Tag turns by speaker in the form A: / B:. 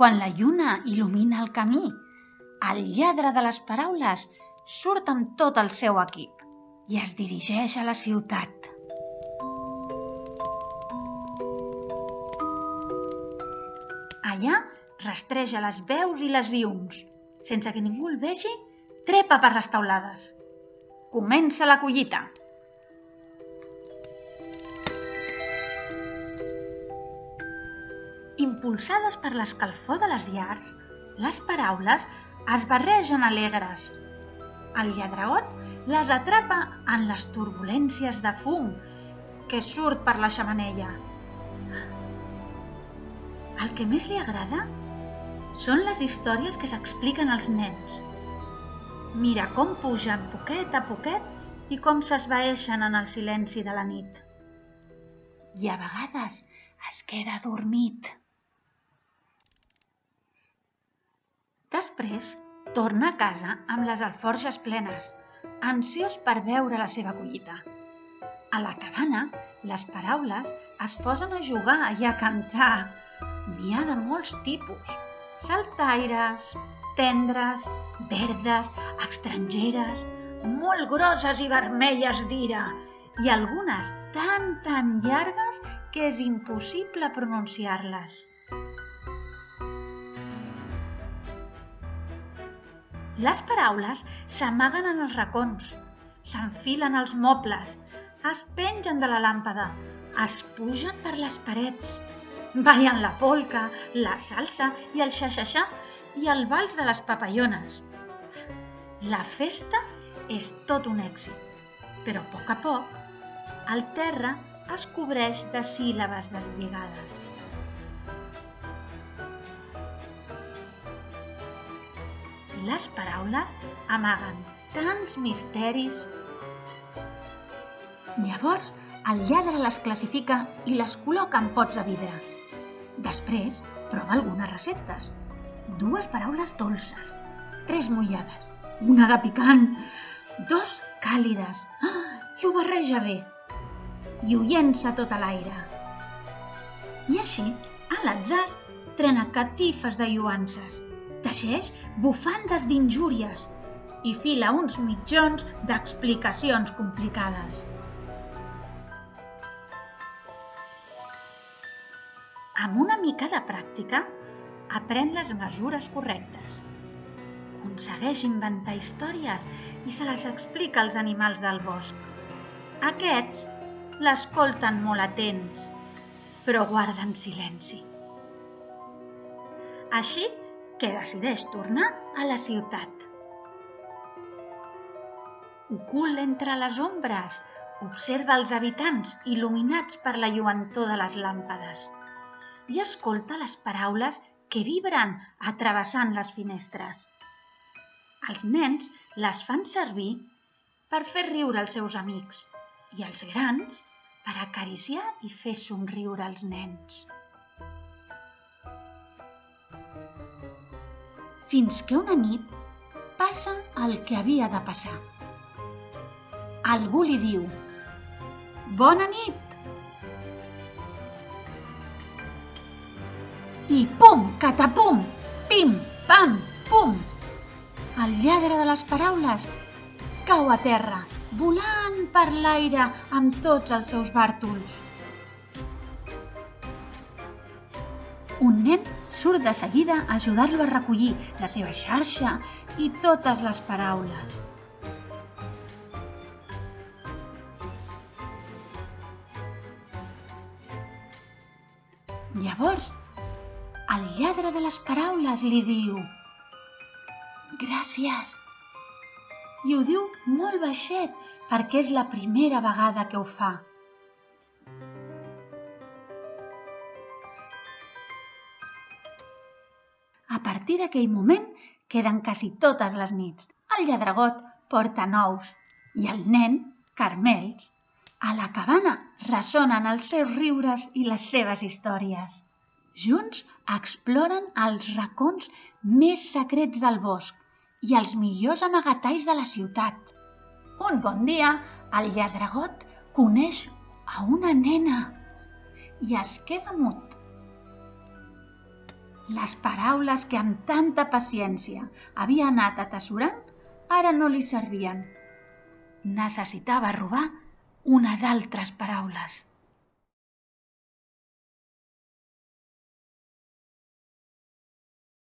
A: Quan la lluna il·lumina el camí, el lladre de les paraules surt amb tot el seu equip i es dirigeix a la ciutat. Allà rastreja les veus i les llums. Sense que ningú el vegi, trepa per les teulades. Comença la collita. Impulsades per l'escalfor de les llars, les paraules es barregen alegres. El lladregot les atrapa en les turbulències de fum que surt per la xemeneia. El que més li agrada són les històries que s'expliquen als nens. Mira com pugen poquet a poquet i com s'esvaeixen en el silenci de la nit. I a vegades es queda adormit. Després torna a casa amb les alforges plenes, ansiós per veure la seva collita. A la cabana, les paraules es posen a jugar i a cantar. N'hi ha de molts tipus: saltaires, tendres, verdes, estrangeres, molt grosses i vermelles d'ira, i algunes tan llargues que és impossible pronunciar-les. Les paraules s'amaguen en els racons, s'enfilen als mobles, es pengen de la làmpada, es pugen per les parets, ballen la polca, la salsa i el xa-xa-xa i el vals de les papallones. La festa és tot un èxit, però a poc el terra es cobreix de síl·labes deslligades. Les paraules amaguen tants misteris. Llavors, el lladre les classifica i les col·loca en pots de vidre. Després, prova algunes receptes. 2 paraules dolces, 3 mullades, 1 de picant, 2 càlides, i ho barreja bé, i ho llença tot a l'aire. I així, a l'atzar, trena catifes de lloances, teixeix bufandes d'injúries i fila uns mitjons d'explicacions complicades. Amb una mica de pràctica, aprèn les mesures correctes. Aconsegueix inventar històries i se les explica als animals del bosc. Aquests l'escolten molt atents, però guarden silenci. Així que decideix tornar a la ciutat. Ocult entre les ombres, observa els habitants il·luminats per la lluentor de les làmpades i escolta les paraules que vibren travessant les finestres. Els nens les fan servir per fer riure els seus amics i els grans per acariciar i fer somriure els nens. Fins que una nit passa el que havia de passar. Algú li diu: «Bona nit!» I pum, catapum, pim, pam, pum! El lladre de les paraules cau a terra, volant per l'aire amb tots els seus bàrtols. Un nen surt de seguida a ajudar-lo a recollir la seva xarxa i totes les paraules. Llavors, el lladre de les paraules li diu: «Gràcies». I ho diu molt baixet perquè és la primera vegada que ho fa. A partir d'aquell moment queden quasi totes les nits. El lladregot porta nous i el nen, caramels. A la cabana ressonen els seus riures i les seves històries. Junts exploren els racons més secrets del bosc i els millors amagatalls de la ciutat. Un bon dia, el lladregot coneix a una nena i es queda mut. Les paraules que amb tanta paciència havia anat atessorant ara no li servien. Necessitava robar unes altres paraules.